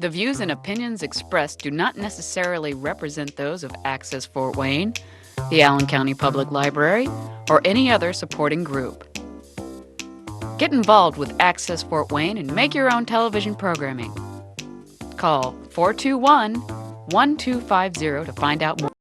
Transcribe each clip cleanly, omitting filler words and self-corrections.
The views and opinions expressed do not necessarily represent those of Access Fort Wayne, the Allen County Public Library, or any other supporting group. Get involved with Access Fort Wayne and make your own television programming. Call 421-1250 to find out more.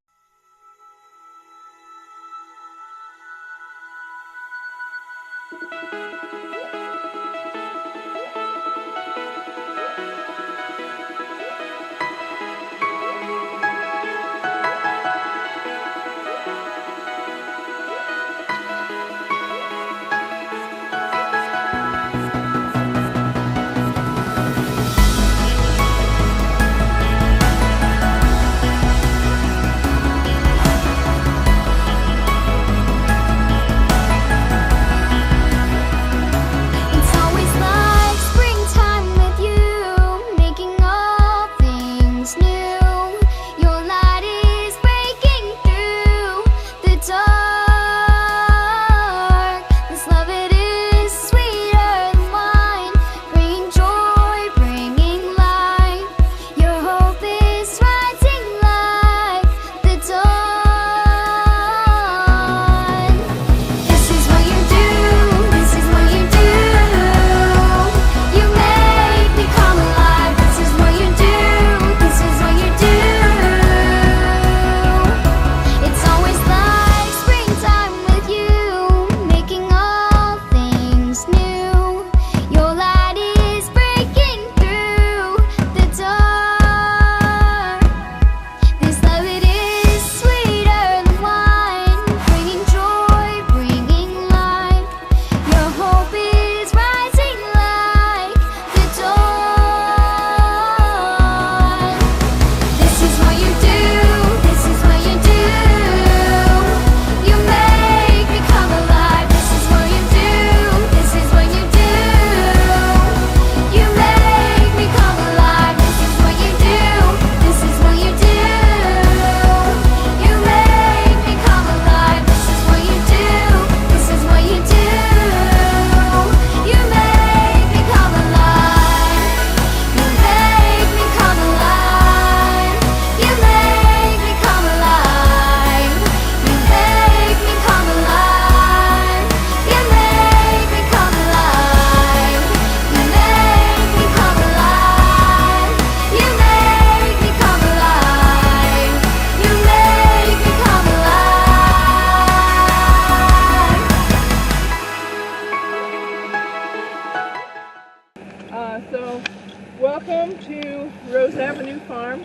Welcome to Rose Avenue Farm.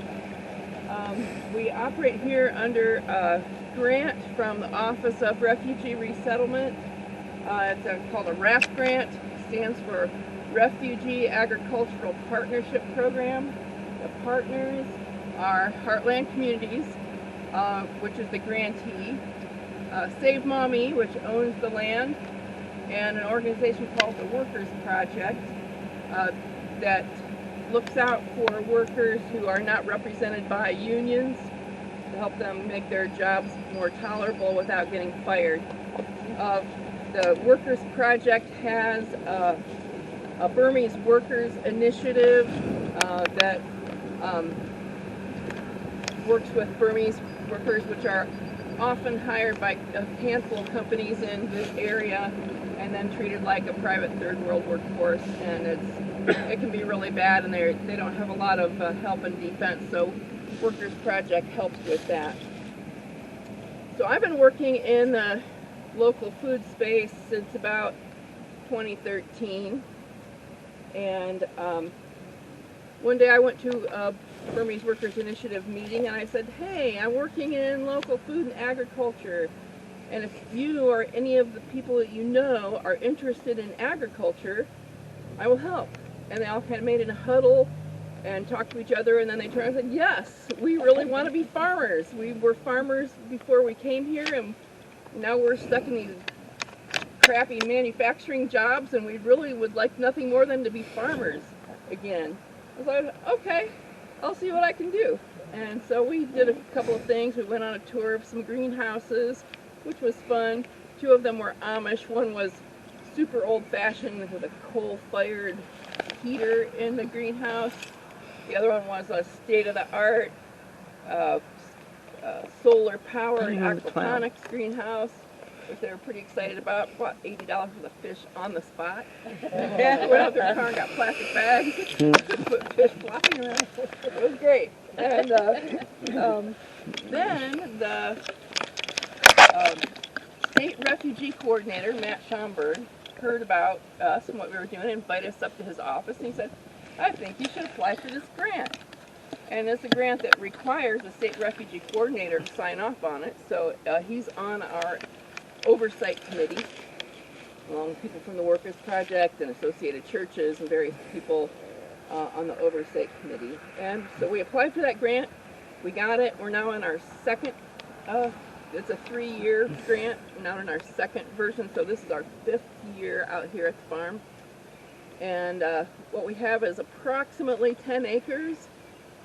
We operate here under a grant from the Office of Refugee Resettlement. It's called a RAP grant. It stands for Refugee Agricultural Partnership Program. The partners are Heartland Communities, which is the grantee, Save Maumee, which owns the land, and an organization called the Workers Project that looks out for workers who are not represented by unions to help them make their jobs more tolerable without getting fired. The Workers Project has a Burmese Workers Initiative that works with Burmese workers, which are often hired by a handful of companies in this area and then treated like a private third world workforce, and it can be really bad, and they don't have a lot of help and defense, so Workers Project helps with that. So I've been working in the local food space since about 2013, and one day I went to a Burmese Workers Initiative meeting, and I said, hey, I'm working in local food and agriculture, and if you or any of the people that you know are interested in agriculture, I will help. And they all kind of made in a huddle and talked to each other, and then they turned and said, yes, we really want to be farmers. We were farmers before we came here, and now we're stuck in these crappy manufacturing jobs, and we really would like nothing more than to be farmers again. I was like, okay, I'll see what I can do. And so we did a couple of things. We went on a tour of some greenhouses, which was fun. Two of them were Amish. One was super old-fashioned with a coal-fired heater in the greenhouse. The other one was a state-of-the-art solar-powered aquaponics greenhouse, which they were pretty excited about. Bought $80 for the fish on the spot. Went out their car and got plastic bags, put fish flopping around. It was great. And then the state refugee coordinator, Matt Schomburg, heard about us and what we were doing and invited us up to his office, and he said, I think you should apply for this grant. And it's a grant that requires the state refugee coordinator to sign off on it, so he's on our oversight committee, along with people from the Workers Project and associated churches and various people on the oversight committee. And so we applied for that grant, we got it, we're now in our second, it's a 3-year grant, we're now in our second version, so this is our 5th year out here at the farm. And what we have is approximately 10 acres.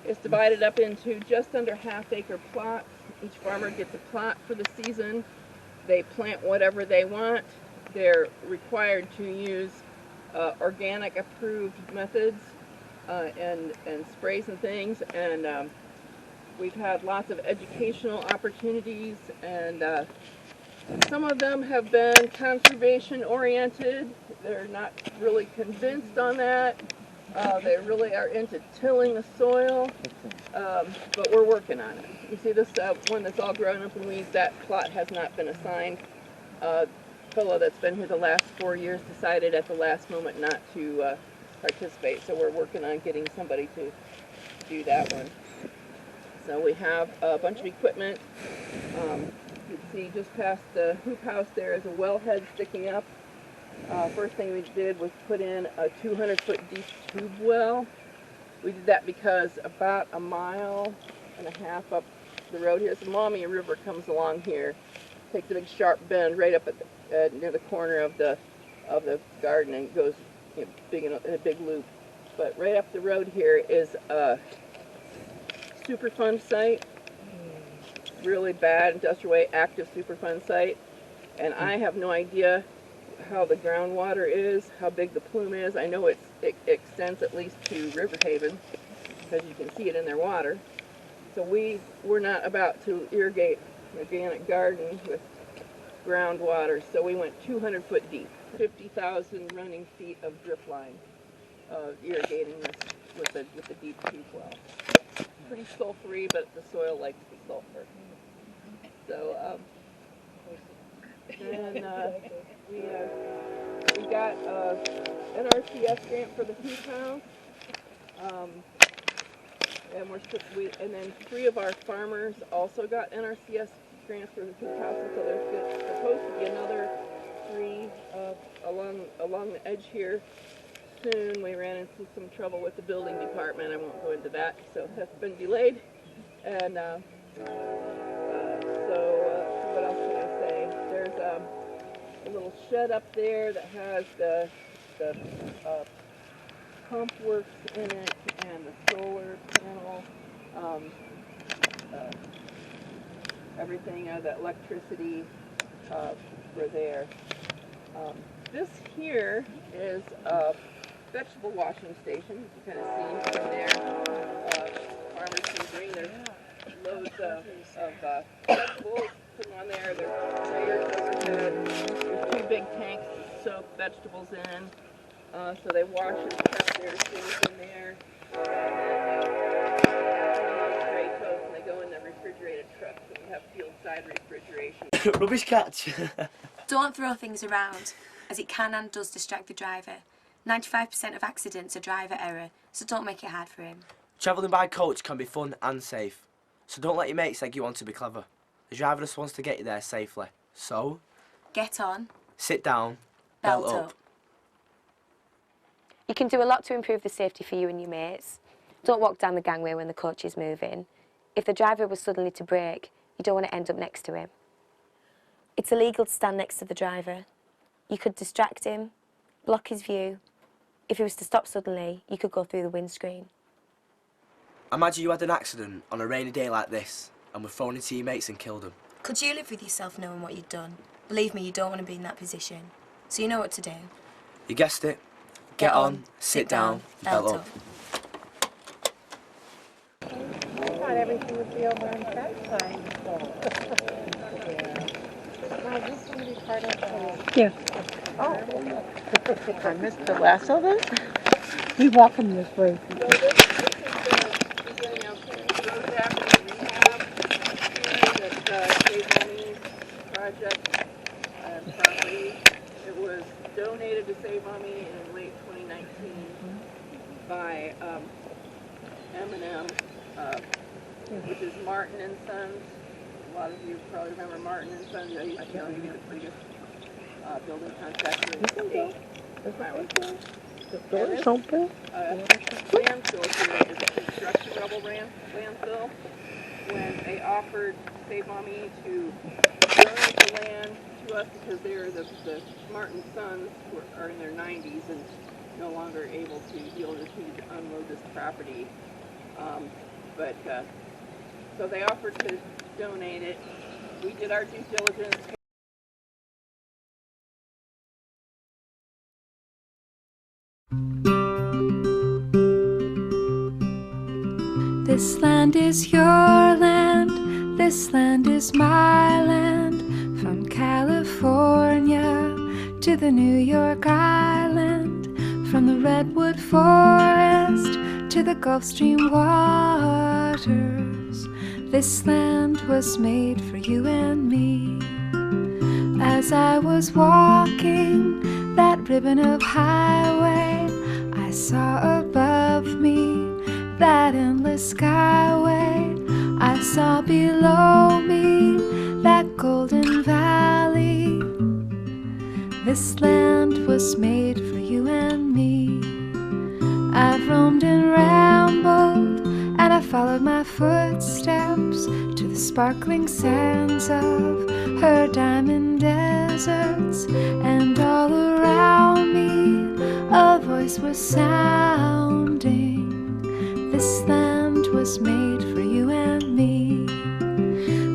It's divided up into just under half-acre plots. Each farmer gets a plot for the season. They plant whatever they want. They're required to use organic approved methods and sprays and things. And we've had lots of educational opportunities, and some of them have been conservation oriented. They're not really convinced on that. They really are into tilling the soil, but we're working on it. You see this one that's all grown up in weeds, that plot has not been assigned. Fellow that's been here the last 4 years decided at the last moment not to participate, so we're working on getting somebody to do that one. So we have a bunch of equipment. You can see just past the hoop house there is a wellhead sticking up. First thing we did was put in a 200-foot deep tube well. We did that because about 1.5 miles up the road here, the Maumee River comes along here, takes a big sharp bend right up at near the corner of the garden, and goes big in a big loop. But right up the road here is a Superfund site, really bad industrial way active Superfund site, and I have no idea how the groundwater is, how big the plume is. I know it extends at least to River Haven, because you can see it in their water. So we're not about to irrigate an organic garden with groundwater, so we went 200 foot deep, 50,000 running feet of drip line, irrigating this with the deep tube well. Pretty sulfury, but the soil likes the sulfur. So we got an RCS grant for the hoop house, and then 3 of our farmers also got NRCS grants for the hoop house, and so there's supposed to be another 3 along the edge here soon. We ran into some trouble with the building department. I won't go into that, so that's been delayed. And what else can I say? There's a little shed up there that has the pump works in it and the solar panel, everything, the electricity for there. This here is a vegetable washing station. You can kind of see from there. Farmers can bring their loads of vegetables, put them on there. There's sprayers overhead. There's 2 big tanks to soak vegetables in. So they wash and prep their things in there. And then spray coats, and they go in the refrigerated truck. So we have field side refrigeration. Rubbish catch. Don't throw things around, as it can and does distract the driver. 95% of accidents are driver error, so don't make it hard for him. Travelling by coach can be fun and safe, so don't let your mates egg you on to be clever. The driver just wants to get you there safely. So, get on, sit down, belt up. You can do a lot to improve the safety for you and your mates. Don't walk down the gangway when the coach is moving. If the driver was suddenly to brake, you don't want to end up next to him. It's illegal to stand next to the driver. You could distract him, block his view. If he was to stop suddenly, you could go through the windscreen. Imagine you had an accident on a rainy day like this and were thrown into your mates and killed them. Could you live with yourself knowing what you'd done? Believe me, you don't want to be in that position. So you know what to do. You guessed it. Get on, sit down, belt up. everything would be over on that side. Wow, this is going to be part of the... Yeah. Oh. I missed the last of it? We walk them this way. So this is beginning of road after rehab here that Save Maumee project property. It was donated to Save Maumee in late 2019 by M&M, which is Martin and Sons. A lot of you probably remember Martin and Sons. They used to be the biggest building contractor in the state. The door is open. Landfill here is a construction rubble landfill. When they offered Save Maumee to donate the land to us because they're the Martin sons who are in their 90s and no longer able to unload this property. So they offered to donate it. We did our due diligence. This land is your land, this land is my land. From California to the New York Island, from the redwood forest to the Gulf Stream waters. This land was made for you and me. As I was walking that ribbon of highway, I saw above me that endless skyway. I saw below me that golden valley. This land was made for you and me. I've roamed and rambled, and I followed my footsteps to the sparkling sands of her diamond deserts. And all around me a voice was sounding. This land was made for you and me.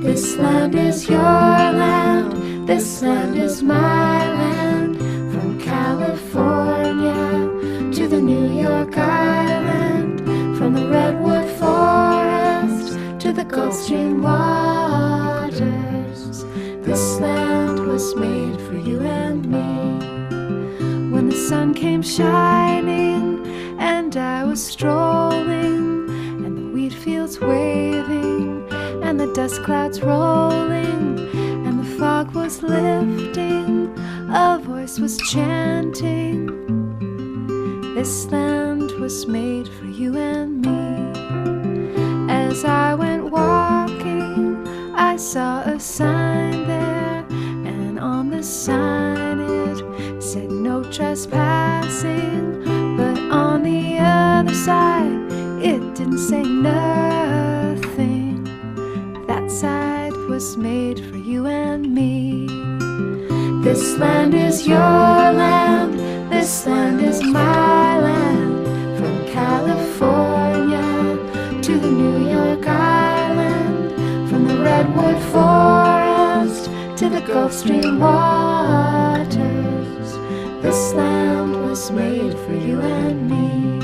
This land is your land, this land is my land. From California to the New York Island, from the redwood forest to the Gulf Stream waters. This land was made for you and me. When the sun came shining and I was strolling, and the wheat fields waving, and the dust clouds rolling, and the fog was lifting, a voice was chanting. This land was made for you and me. As I went walking, I saw a sign there, and on the sign it said no trespassing. But on the other side, it didn't say nothing. That side was made for you and me. This land is your land, this land is my land. From California to the New York Island, from the redwood forest to the Gulf Stream waters. This land was made for you and me.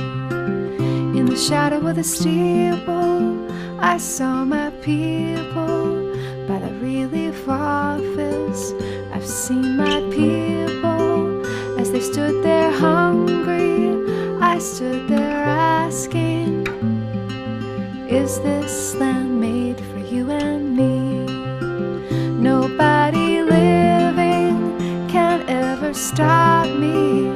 In the shadow of the steeple, I saw my people. By the relief office, I've seen my people. As they stood there hungry, I stood there asking, is this land made for you and me? Nobody living can ever stop me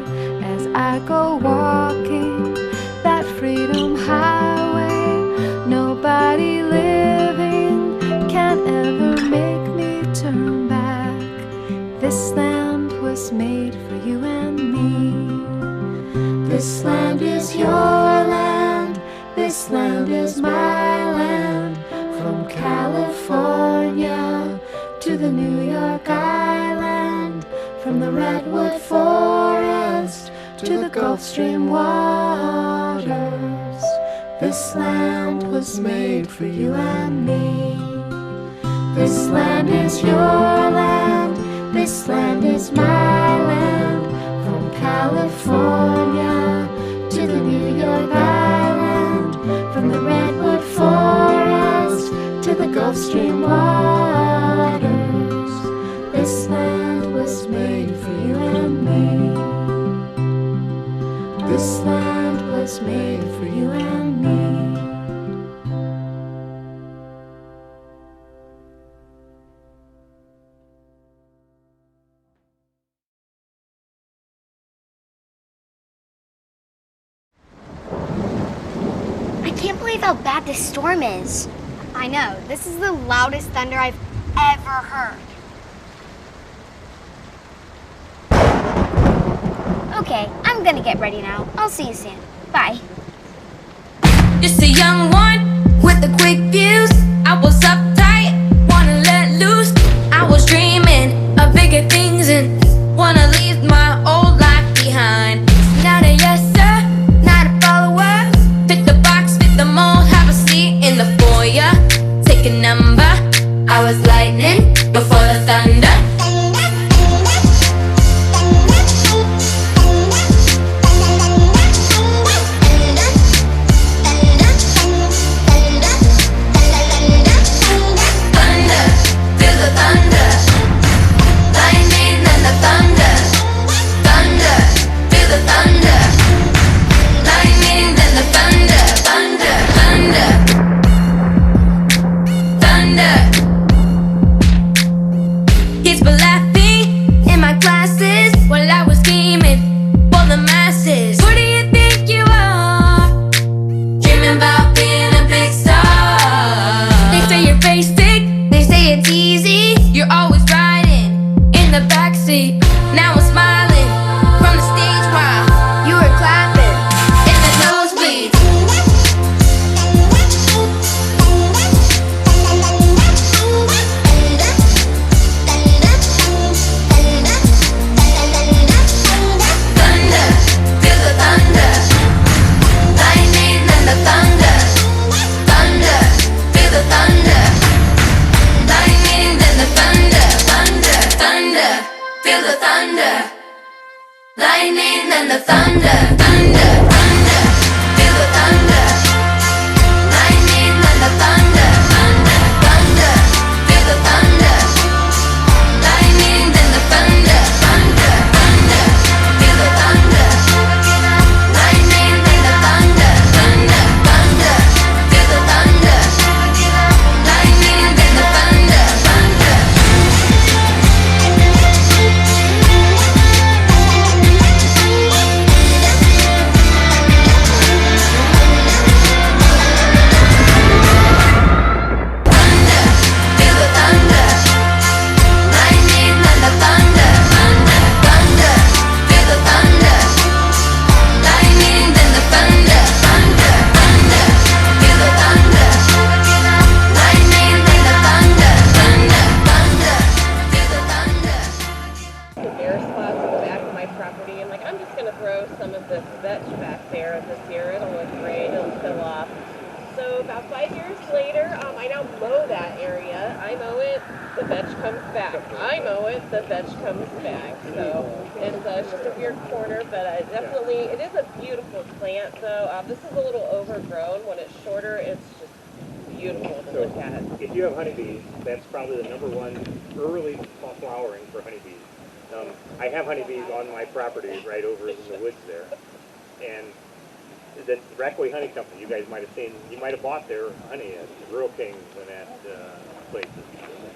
as I go walking that freedom highway. Nobody living can ever make me turn back. This land was made for you and me. This land is your land, this land is my land. From California to the New York Island, from the redwood forest to the Gulf Stream waters. This land was made for you and me. This land is your land, this land is my land. From California to the New York Island, from the redwood forest Gulf Stream waters. This land was made for you and me. This land was made for you and me. I can't believe how bad this storm is. I know. This is the loudest thunder I've ever heard. Okay, I'm gonna get ready now. I'll see you soon. Bye. Just a young one with the quick views. I was uptight, wanna let loose. I was dreaming of bigger things and wanna leave my old life behind. Not a yes sir, not a follower. Fit the box, fit the mold, have a seat in the foyer. Take a number. I was lightning before the thunder. Now I'm smiling from the stage while you were clapping in the nosebleeds. Thunder, feel the thunder. Lightning and the thunder. Thunder, feel the thunder. Lightning and the thunder. Thunder, thunder. Feel the thunder, lightning and the thunder, thunder, thunder. Feel the thunder, lightning and the thunder, thunder, thunder. Feel the thunder, lightning and the thunder, thunder, thunder. Feel the thunder, lightning and the thunder, thunder, thunder. Feel the thunder, lightning and the thunder, thunder. If you have honeybees, that's probably the number one early flowering for honeybees. I have honeybees on my property right over in the woods there. And the Rackaway Honey Company, you guys might have seen, you might have bought their honey at Rural Kings and at places,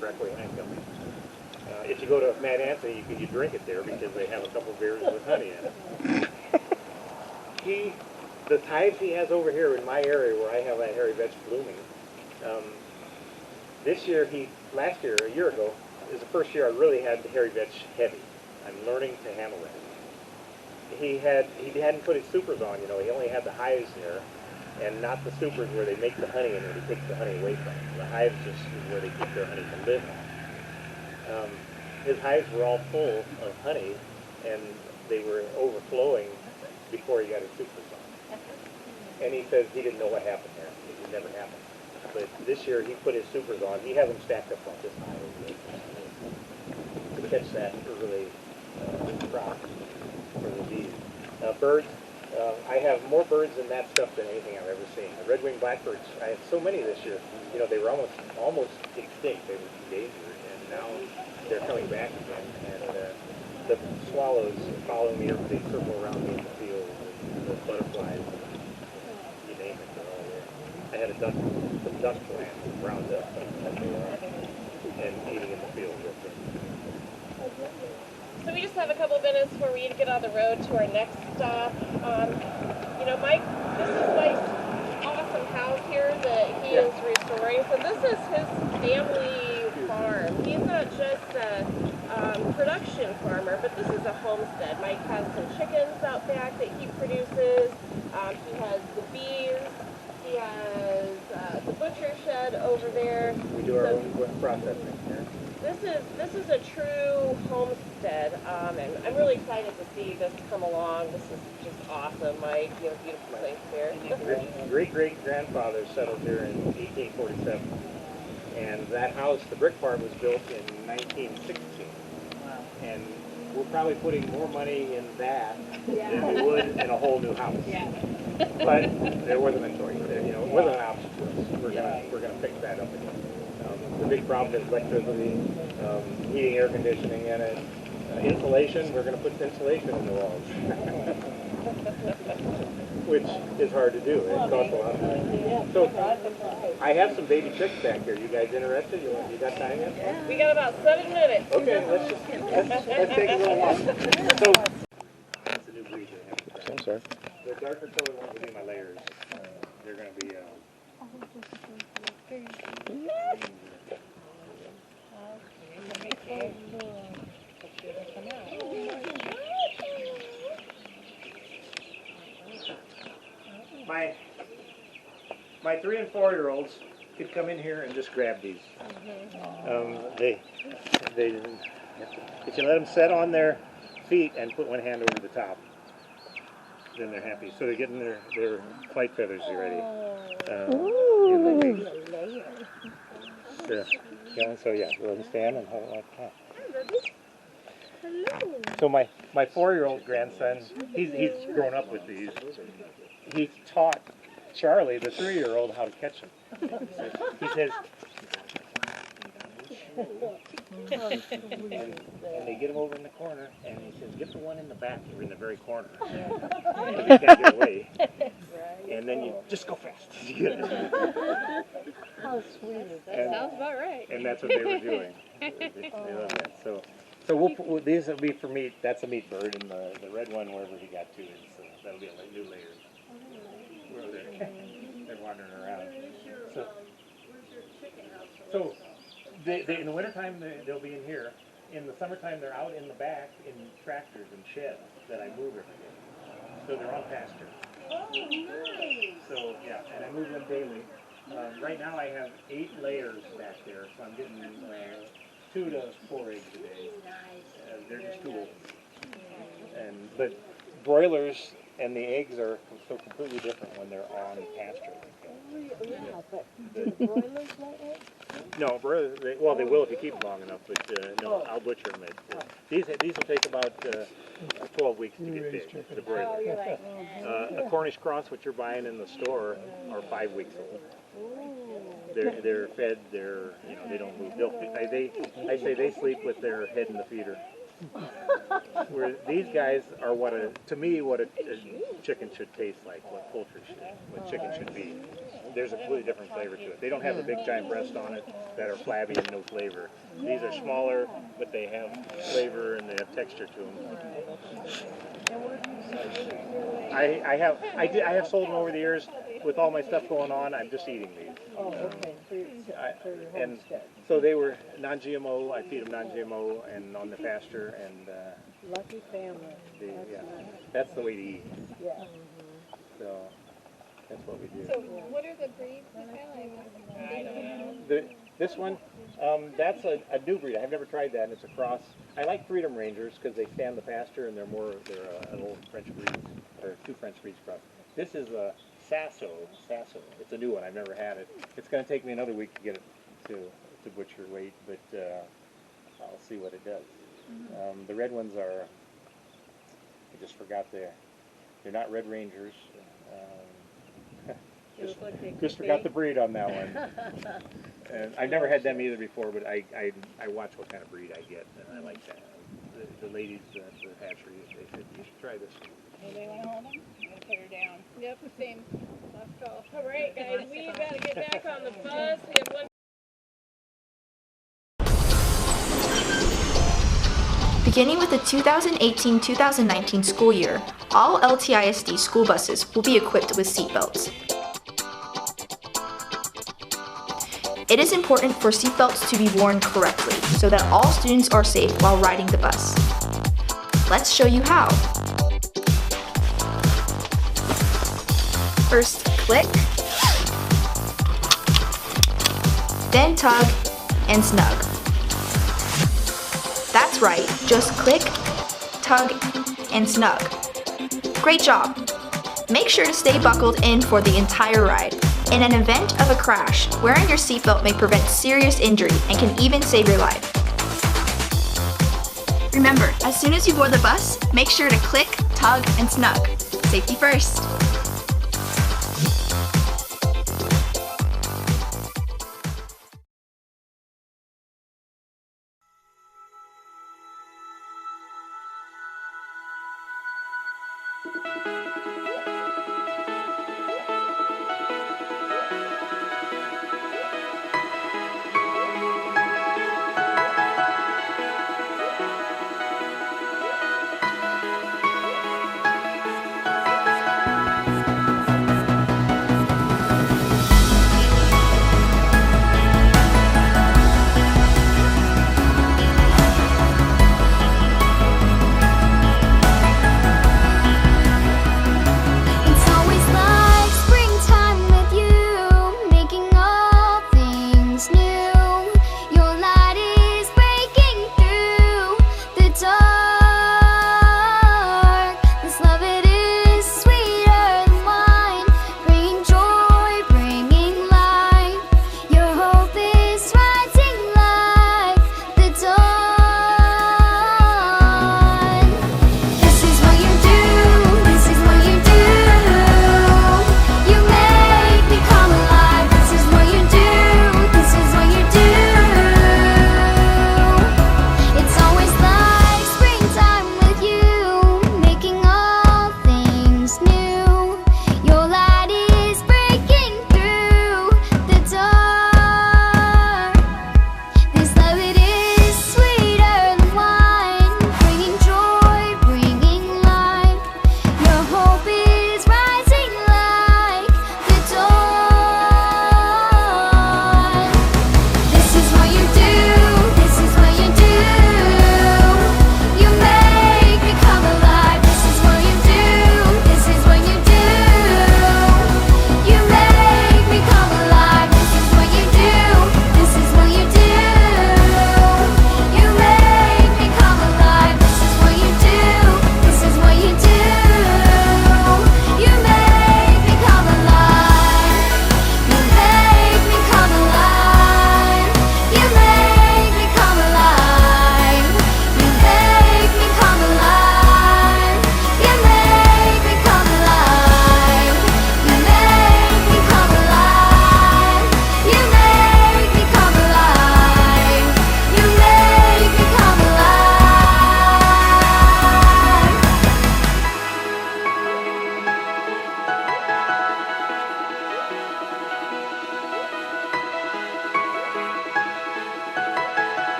Rackaway Honey Company. If you go to Mad Anthony, you drink it there because they have a couple beers with honey in it. The hives he has over here in my area where I have that hairy vetch blooming, this year, last year, a year ago, is the first year I really had the hairy vetch heavy. I'm learning to handle that. He hadn't put his supers on, he only had the hives there, and not the supers where they make the honey and where he takes the honey away from it. The hives just is where they keep their honey to live on. His hives were all full of honey, and they were overflowing before he got his supers on. And he says he didn't know what happened there. It never happened. But this year he put his supers on. He has them stacked up like this high to catch that early crop for the bees. Birds, I have more birds in that stuff than anything I've ever seen. The red-winged blackbirds, I had so many this year. You know, they were almost extinct. They were endangered, and now they're coming back again. And the swallows follow me, they circle around me in the field. And the butterflies, you name it, they're all there. I had some duck plants round up and eating in the field with them. So we just have a couple of minutes before we get on the road to our next stop. You know, Mike, this is Mike's awesome house here that he is restoring. So this is his family farm. He's not just a production farmer, but this is a homestead. Mike has some chickens out back that he produces. He has the bees. He has the butcher shed over there. We do our own processing here. This is a true homestead, and I'm really excited to see this come along. This is just awesome, Mike. You have a beautiful place here. Great-great-grandfather settled here in 1847, and that house, the brick farm, was built in 1916. Wow. And we're probably putting more money in that than we would in a whole new house. Yeah. But there wasn't a choice there. You know, it wasn't an option to us. We're gonna fix that up again. The big problem is electricity, heating, air conditioning in it, insulation. We're going to put insulation in the walls, which is hard to do. It costs a lot of money. So I have some baby chicks back here. You guys interested? You got time yet? We got about 7 minutes. Okay, let's take a little walk. So that's a new breed. I'm sorry. The darker colored ones will be my layers. They're going to be. My 3 and 4 year olds could come in here and just grab these. They if you let them set on their feet and put one hand over the top, then they're happy. So they're getting their flight feathers ready. So yeah, we'll let them stand and hold it like that. So my 4-year-old grandson, he's grown up with these. He taught Charlie, the 3-year-old, how to catch them. He says, and they get him over in the corner, and he says, get the one in the back, or in the very corner. Because he can't get away. And then you just go fast. How sweet is that? That sounds about right. And that's what they were doing. They love that. So these will be for meat. That's a meat bird, and the red one, wherever he got to, that'll be a new layer. They're wandering around. So in the wintertime, they'll be in here. In the summertime, they're out in the back in tractors and sheds that I move every day. So they're on pasture. Oh, nice. So, yeah, and I move them daily. Right now I have 8 layers back there, so I'm getting 2 to 4 eggs a day. They're just too old. But broilers and the eggs are so completely different when they're on pasture. But broilers lay eggs? No, broilers, they will if you keep them long enough, but no, I'll butcher them. These will take about 12 weeks to get big, the broiler. A Cornish cross, what you're buying in the store, are 5 weeks old. They're fed, they don't move. I say they sleep with their head in the feeder. Where these guys are what a chicken should taste like, what poultry should, what chicken should be. There's a completely different flavor to it. They don't have the big giant breast on it that are flabby and no flavor. These are smaller, but they have flavor and they have texture to them. I have sold them over the years. With all my stuff going on, I'm just eating these. Oh, okay. And so they were non-GMO. I feed them non-GMO and on the pasture. And lucky family. That's the way to eat. Yeah. So that's what we do. So what are the breeds? I don't know. This one, that's a new breed. I've never tried that, and it's a cross. I like Freedom Rangers because they stand the pasture and they're an old French breed, or 2 French breeds cross. This is a Sasso. It's a new one. I've never had it. It's going to take me another week to get it to butcher weight, but I'll see what it does. The red ones are, I just forgot They're not Red Rangers. It looks like they Just could forgot be. the breed on that one. And I've never had them either before, but I watch what kind of breed I get, and I like that. The ladies at the hatchery, they said, you should try this. Anybody want to hold them? I'm going to put her down. Yep, same. Let's go. All right, guys, we got to get back on the bus. We have one. Beginning with the 2018-2019 school year, all LTISD school buses will be equipped with seatbelts. It is important for seatbelts to be worn correctly so that all students are safe while riding the bus. Let's show you how. First, click, then tug and snug. That's right, just click, tug, and snug. Great job! Make sure to stay buckled in for the entire ride. In an event of a crash, wearing your seatbelt may prevent serious injury and can even save your life. Remember, as soon as you board the bus, make sure to click, tug, and snug. Safety first!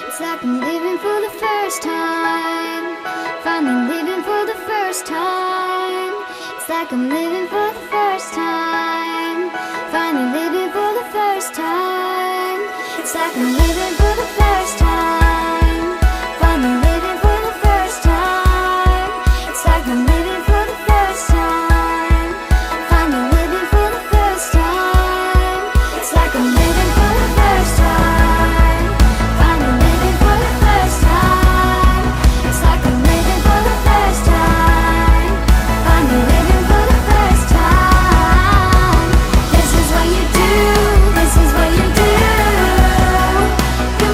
It's like I'm living for the first time. Finally living for the first time. It's like I'm living for the first time. Finally living for the first time. It's like I'm living for the first time. Finally living for the first time. It's like I'm living for the first time. Finally living for the first time. It's like I'm living for the first time. Finally living for the first time. It's like I'm living for the first time. Finally living for the first time. This is what you do. This is what you do. You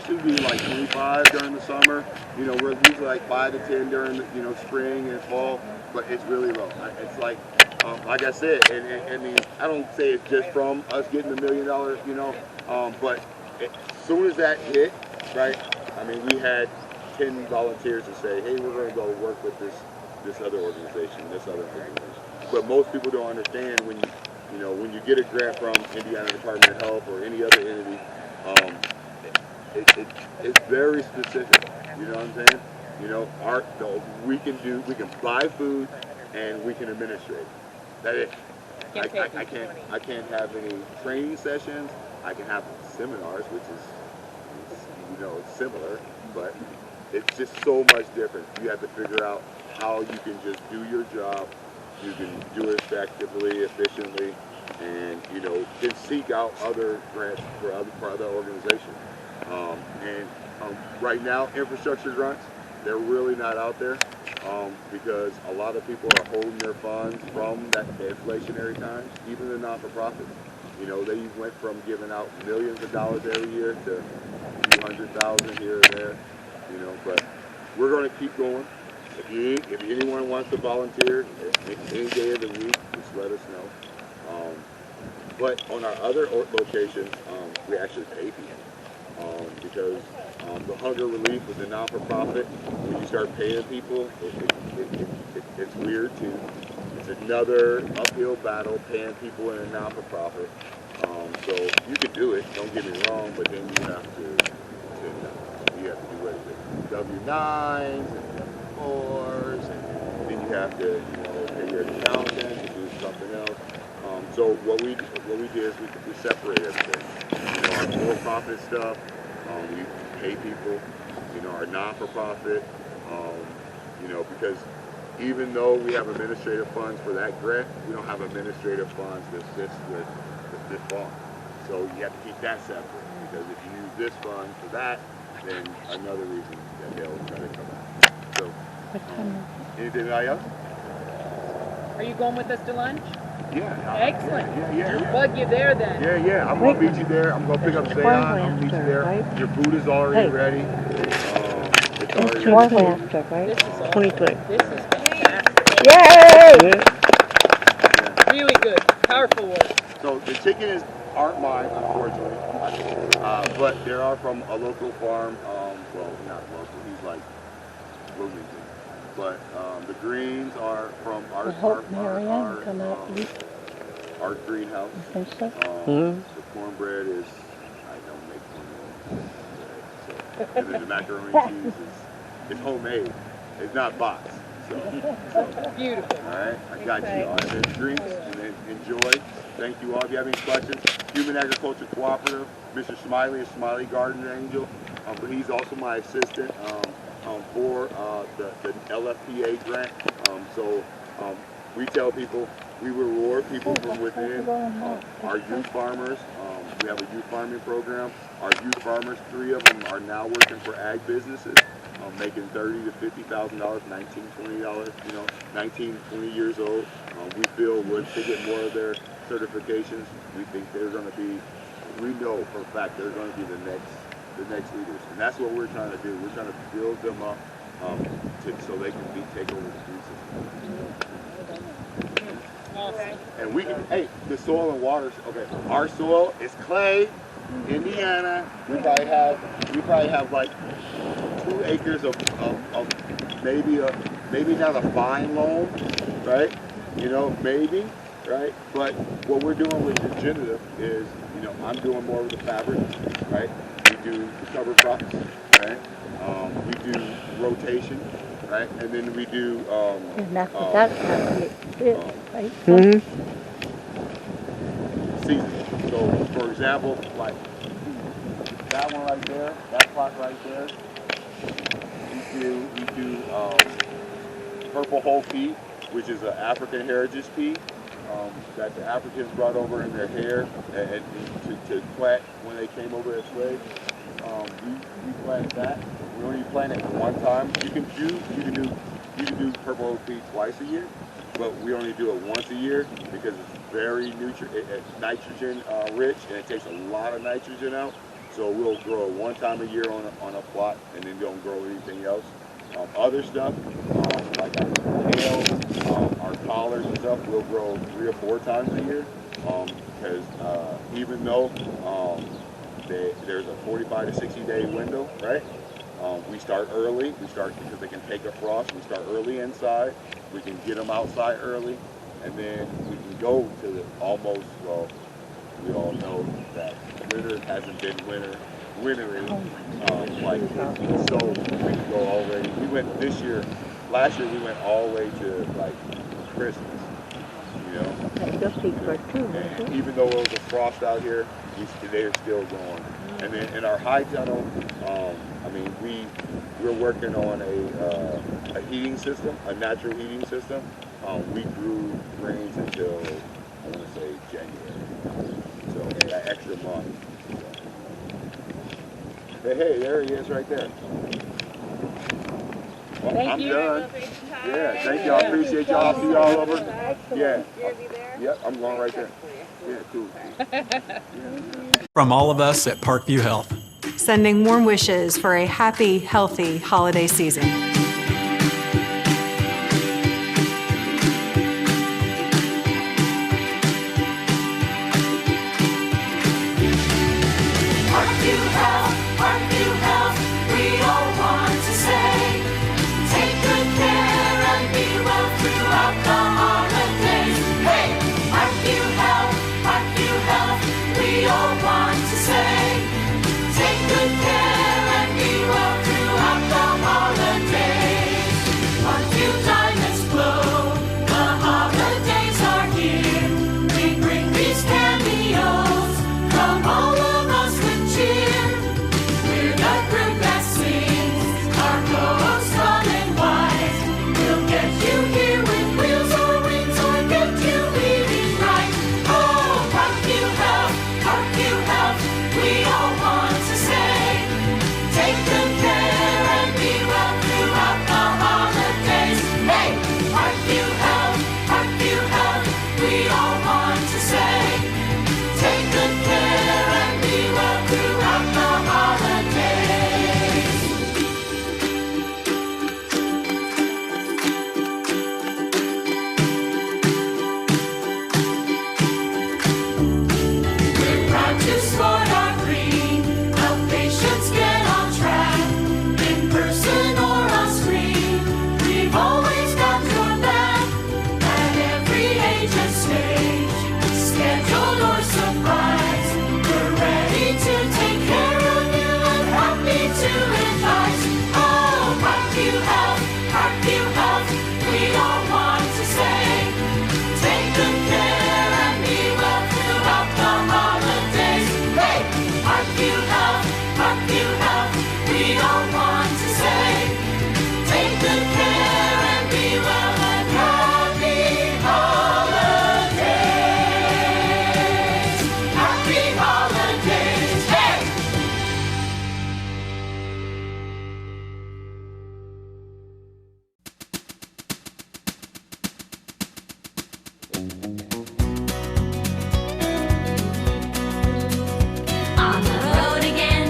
should be like 25 during the summer. You know, we're usually like 5 to 10 during the, you know, spring and fall, but it's really low. It's like I said, I mean, I don't say it's just from us getting $1 million, you know, but as soon as that hit, right? I mean, we had 10 volunteers to say, hey, we're going to go work with this other organization, But most people don't understand when you get a grant from Indiana Department of Health or any other entity, it's very specific. You know what I'm saying? You know, we can buy food and we can administrate. That is. I can't have any training sessions. I can have seminars, which is, you know, it's similar, but it's just so much different. You have to figure out how you can just do your job. You can do it effectively, efficiently, and, you know, can seek out other grants for other organizations. Right now, infrastructure grants, they're really not out there because a lot of people are holding their funds from that inflationary times, even the not-for-profits. You know, they went from giving out millions of dollars every year to a few $100,000 here and there, you know, but we're going to keep going. If anyone wants to volunteer any day of the week, just let us know. But on our other locations, we actually pay people because the hunger relief with the non-for-profit, when you start paying people, it's weird too. It's another uphill battle paying people in a non-for-profit. So you can do it, don't get me wrong, but then you have to do what is it, W-9s and W-4s, and then you have to, you know, pay your accountant to do something else. So what we did is we separate everything. You know, our for-profit stuff, we pay people. You know, our non-for-profit, you know, because even though we have administrative funds for that grant, we don't have administrative funds this fall. So you have to keep that separate, because if you use this fund for that, then another reason that they'll try to come out. So, anything else? Are you going with us to lunch? Yeah. Excellent. Yeah. We'll bug you there then. Yeah. I'm going to meet you there. I'm going to pick up Zayon. I'm going to meet you there. Right? Your food is already ready. It's already ready. After, right? This is awesome. 23. This is fantastic. Yay! Really good. Powerful work. So the chickens aren't mine, unfortunately. But there are from a local farm. Well, not local. He's like Bloomington. But the greens are from our Maryann come out our greenhouse. think so? The cornbread is, I don't make cornbread. So, and then the macaroni cheese is homemade. It's not boxed. So beautiful. All right, I got you. All right, there's drinks, and then enjoy. Thank you all. If you have any questions, Human Agriculture Cooperative, Mr. Smiley is Smiley Garden Angel, but he's also my assistant for the LFPA grant. So we tell people, we reward people from within. Our youth farmers, we have a youth farming program. Our youth farmers, 3 of them are now working for ag businesses, making $30,000 to $50,000, $19, $20, 19, 20 years old. We feel once they get more of their certifications, we think they're going to be, we know for a fact they're going to be the next leaders. And that's what we're trying to do. We're trying to build them up so they can take over the food system. And we can, hey, the soil and water, okay, our soil is clay, Indiana. We probably have like 2 acres of maybe not a fine loam, right? Maybe, right? But what we're doing with regenerative is, I'm doing more of the fabric, right? We do the cover crops, right? We do rotation, right? And then we do season. So, for example, like that one right there, that plot right there, we do purple whole pea, which is an African heritage pea that the Africans brought over in their hair and to plant when they came over as slaves. We planted that. We only plant it one time. You can do purple whole pea twice a year, but we only do it once a year because it's very nitrogen rich and it takes a lot of nitrogen out. So we'll grow one time a year on a plot, and then don't grow anything else. Other stuff, like our kale, our collards and stuff, we'll grow 3 or 4 times a year. Because even though there's a 45 to 60 day window, right? We start early. We start because they can take a frost. We start early inside. We can get them outside early, and then we can go to the almost. Well, we all know that winter hasn't been wintering like so. We can go already. We went this year. Last year we went all the way to like Christmas. You know. And even though it was a frost out here, they're still going. And then in our high tunnel, I mean, we're working on a heating system, a natural heating system. We grew grains until, I want to say, January. So that extra month. Hey, there he is right there. Well, I'm done. Yeah, thank y'all. Appreciate y'all. See y'all over. Yeah. Yep, I'm going right there. Yeah, cool. From all of us at Parkview Health, sending warm wishes for a happy, healthy holiday season. Parkview Health, we all want to say, take good care and be well throughout the holidays. Hey, Parkview Health, we all want to say, take good care and be well throughout the holidays. Parkview diamonds glow, the holidays are here. We bring these cameos from all of us with cheer. We're the group that sings, our co-hosts fun and wise. We'll get you here with wheels or wings or get you leaving right. Oh, Parkview Health, we all want to say, take good care and be well throughout the holidays. Hey, Parkview Health, we all want to say, take good care and be well throughout the holidays. We're proud to sport our green, help patients get on track, in person or on screen. We've always got your back, at every age and stage, scheduled or surprise. We're ready to take care of you and happy to advise. Oh, Parkview Health, we all want to say, take good care and be well throughout the holidays. Hey, Parkview Health, we all want to say, take good care and be well and happy holidays. Happy holidays, hey! On the road again,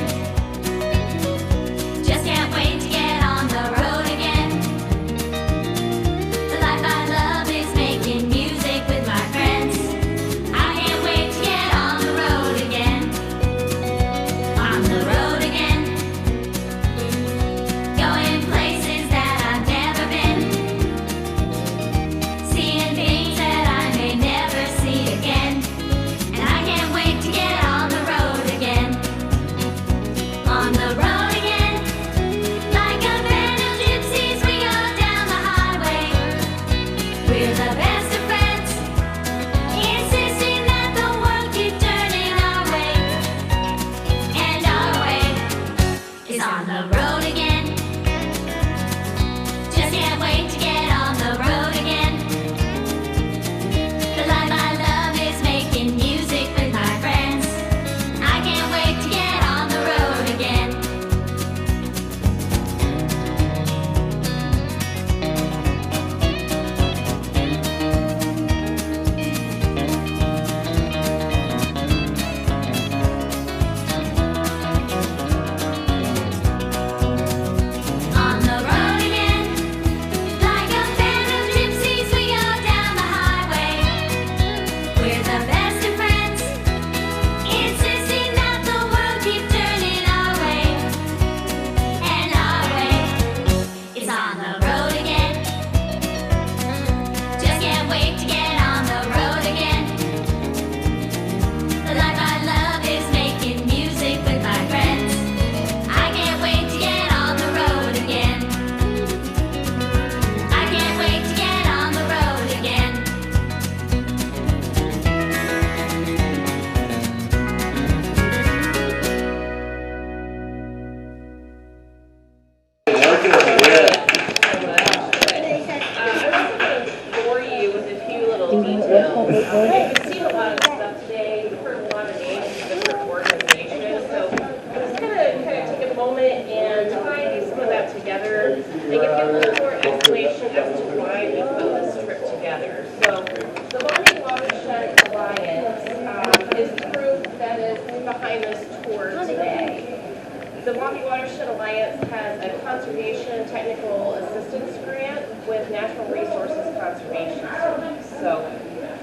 We've seen a lot of stuff today. We've heard a lot of names of different organizations. So I was going to take a moment and tie some of that together and give you a little more information as to why we put this trip together. So the Maumee Watershed Alliance is the group that is behind this tour today. The Maumee Watershed Alliance has a conservation technical assistance grant with Natural Resources Conservation Service. So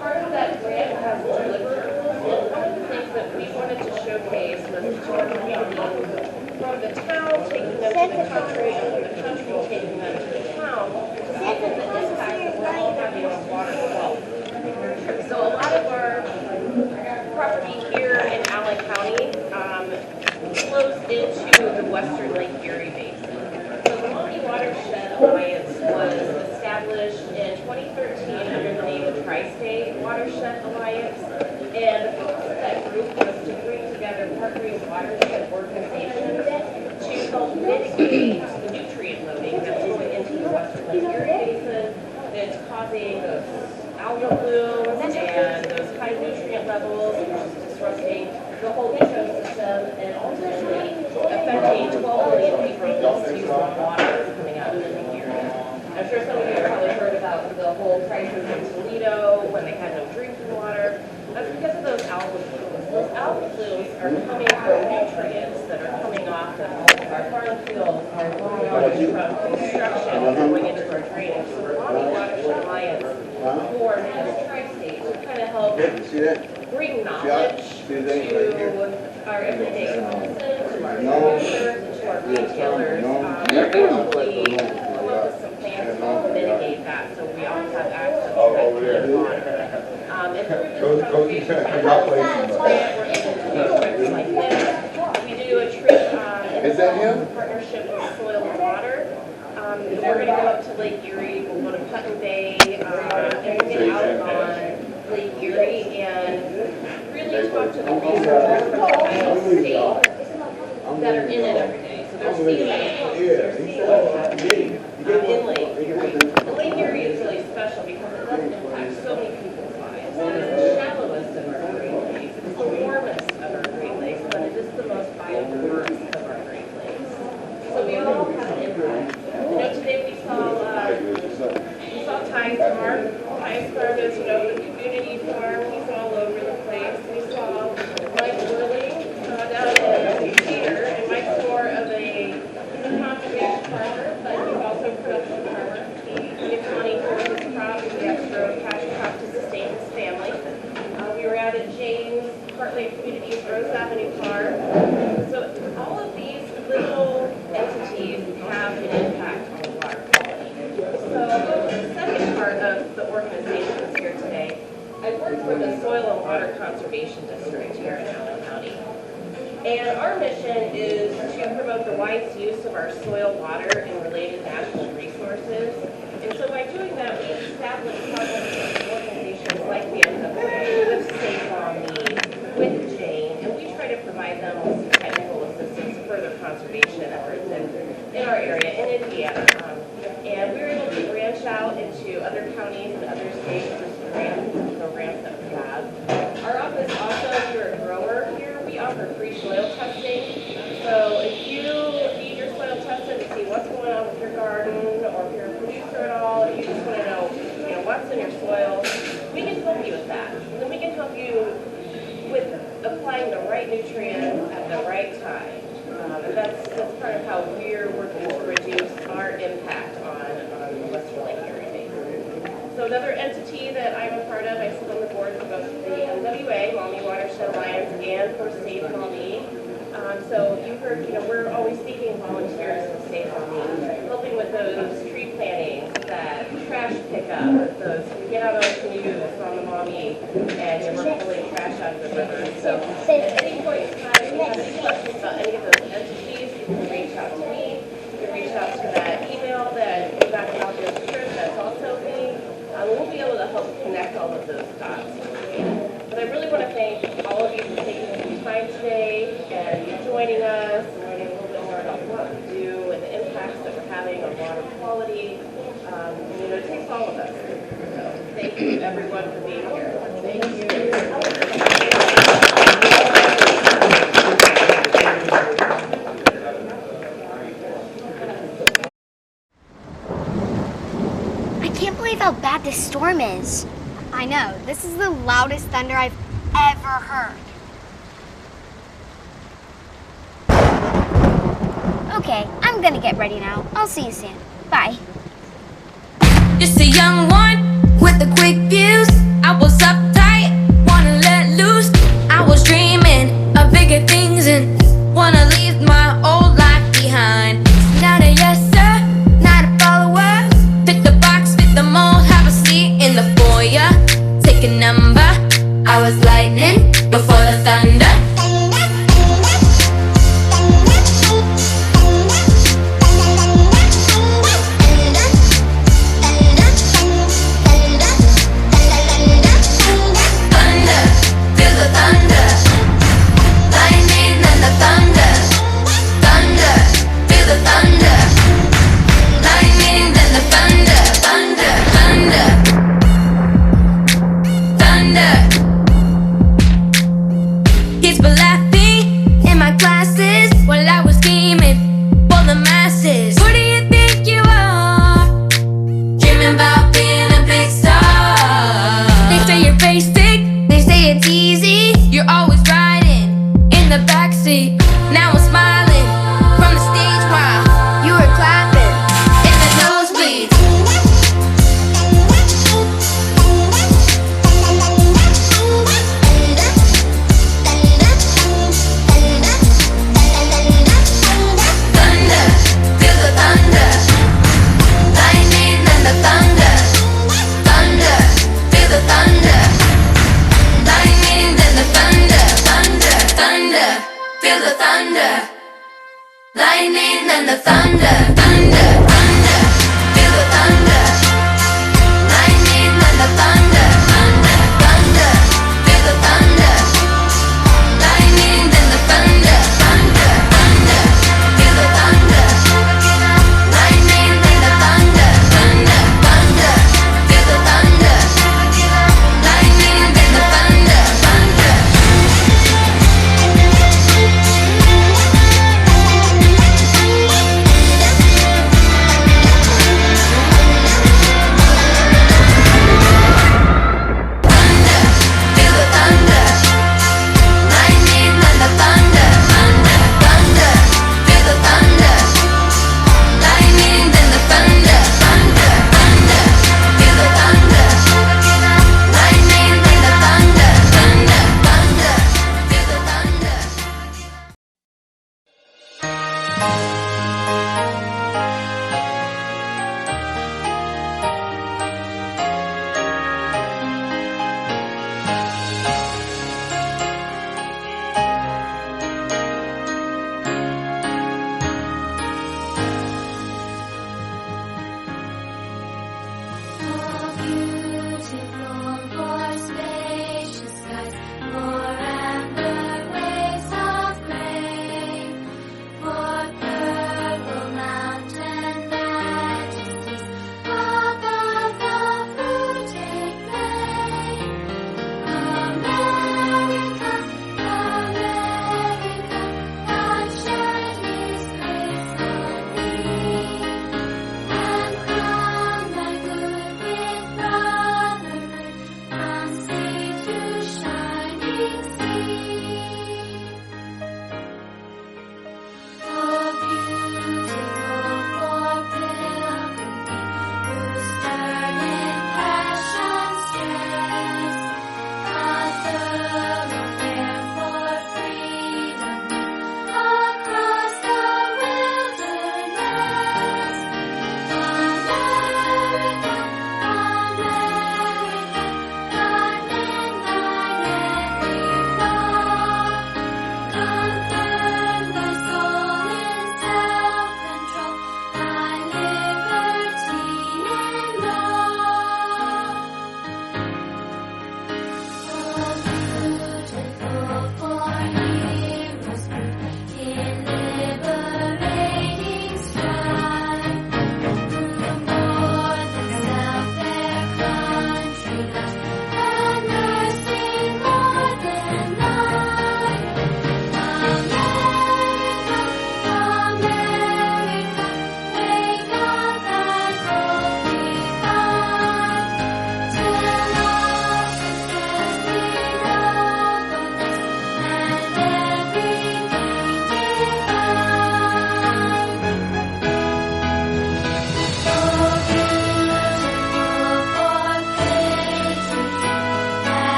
part of that grant has deliverables, and one of the things that we wanted to showcase was the tour from the town taking them to the country, and from the country taking them to the town, to see the impact that we're all having on water quality. So a lot of our property here in Allen County flows into the Western Lake Erie Basin. So the Maumee Watershed Alliance was established in 2013 under the name of Tri-State Watershed Alliance, and the focus of that group was to bring together partnering watershed organizations to help mitigate the nutrient loading that's going into the Western Lake Erie Basin that's causing those algal blooms and those high nutrient levels, which is disrupting the whole ecosystem and ultimately affecting 12 million people whose use of water is coming out of the Lake Erie. I'm sure some of you have probably heard about the whole crisis in Toledo when they had no drinking water. That's because of those algal blooms. Those algal blooms are coming from nutrients that are coming off of our farm fields, our water from construction going into our drainage. So the Maumee Watershed Alliance formed as Tri-State to kind of help bring knowledge to our everyday citizens, to our producers, and to our retailers, and hopefully come up with some plans to help mitigate that so we all have access to that clean water. And through this conservation grant, we're able to do trips like this. We do a trip in partnership with Soil and Water. We're going to go up to Lake Erie, we'll go to Putnam Bay, and we'll get out on Lake Erie and really talk to the researchers from Ohio State that are in it every day. So they're seeing what's happening in Lake Erie. And Lake Erie is really special because it does impact so many people's lives. It is the shallowest of our Great Lakes, it's the warmest of our Great Lakes, but it is the most biodiverse of our Great Lakes. So we all have an impact. I know today we saw Ty's farm. Ty's farm is, the community farm. He's all over the place. We saw Mike Werling down in Cedar, and Mike's more of a conservation farmer, but he's also a production farmer. He gets money for his crops. He has to grow a cash crop to sustain his family. We were out at James Heartland Communities Rose Avenue Farm. So all of these little entities have an impact on water quality. So the second part of the organizations here today, I work for the Soil and Water Conservation District here in Allen County. And our mission is to promote the wise use of our soil, water, and related natural resources. And so by doing that, we establish partnerships with organizations like the Utopian, with Safe Maumee, with Jane, and we try to provide them with some technical assistance to further conservation efforts in our area, in Indiana. And we were able to branch out into other counties and other states through some grants and programs that we have. Our office also, if you're a grower here, we offer free soil testing. So if you need your soil tested to see what's going on with your garden, or if you're a producer at all, if you just want to know, what's in your soil, we can help you with that. And then we can help you with applying the right nutrients at the right time. And that's part of how we're working to reduce our impact on the Western Lake Erie Basin. So another entity that I'm a part of, I sit on the board for both the MWA, Maumee Watershed Alliance, and for Safe Maumee. So you heard, we're always seeking volunteers from Safe Maumee, helping with those tree plantings, that trash pickup, those get out on canoes on the Maumee, and we're pulling trash out of the river. So at any point in time, if you have any questions about any of those entities, you can reach out to me. You can reach out to that email that we got about this trip, that's also me. We'll be able to help connect all of those dots. But I really want to thank all of you for taking some time today and joining us and learning a little bit more about what we do and the impacts that we're having on water quality. It takes all of us. So thank you everyone for being here. Thank you. how bad this storm is. I know. This is the loudest thunder I've ever heard. Okay, I'm gonna get ready now. I'll see you soon. Bye. Just a young one with the quick views. I was uptight, wanna let loose. I was dreaming of bigger things and wanna leave my old life behind. Not a yes sir, not a follower. Fit the box, fit the mold, have a seat in the foyer. Take a number. I was lightning before the thunder. Now I'm smiling from the stage while you were clapping in the nosebleeds. Thunder, feel the thunder. Lightning and the thunder. Thunder, feel the thunder. Lightning and the thunder. Thunder, thunder. Feel the thunder, lightning and the thunder, thunder, thunder. Feel the thunder, lightning and the thunder, thunder, thunder. Feel the thunder, lightning and the thunder, thunder, thunder. Feel the thunder, lightning and the thunder, thunder, thunder. Feel the thunder, lightning and the thunder, thunder.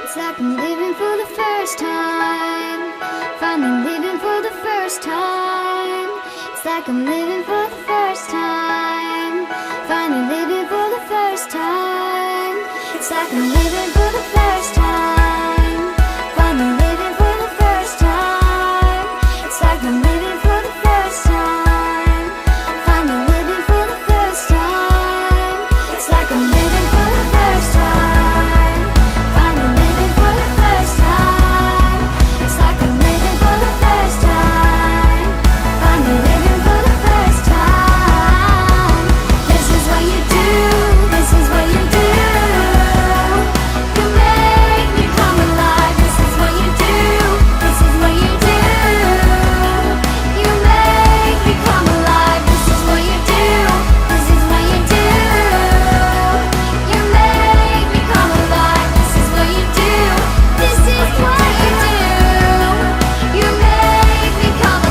It's like I'm living for the first time. Finally living for the first time. It's like I'm living for the first time. Finally living for the first time. It's like I'm living for the first time. Finally living for the first time. It's like I'm living for the first time. Finally living for the first time. It's like I'm living for the first time. Finally living for the first time. It's like I'm living for the first time. Finally living for the first time. This is what you do. This is what you do. You make me come alive. This is what you do. This is what you do. You make me come alive. This is what you do. This is what you do. You make me come alive. This is what you do. This is what you do. You make me come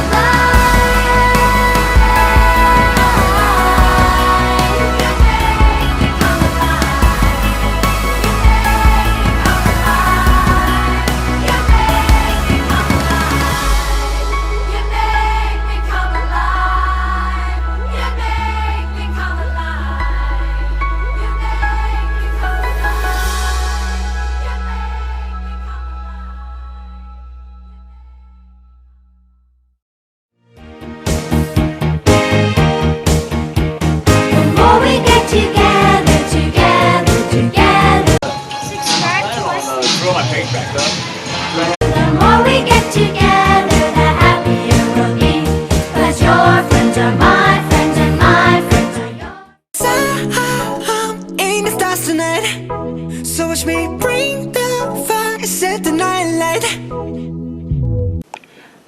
So watch me bring the fire, set the night light.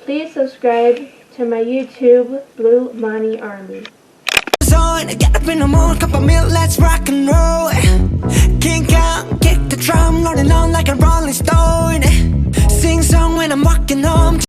Please subscribe to my YouTube, Blue Money Army. Get up in the morning, cup of milk, let's rock and roll. Kink out, kick the drum, rolling on like a rolling stone. Sing song when I'm walking home.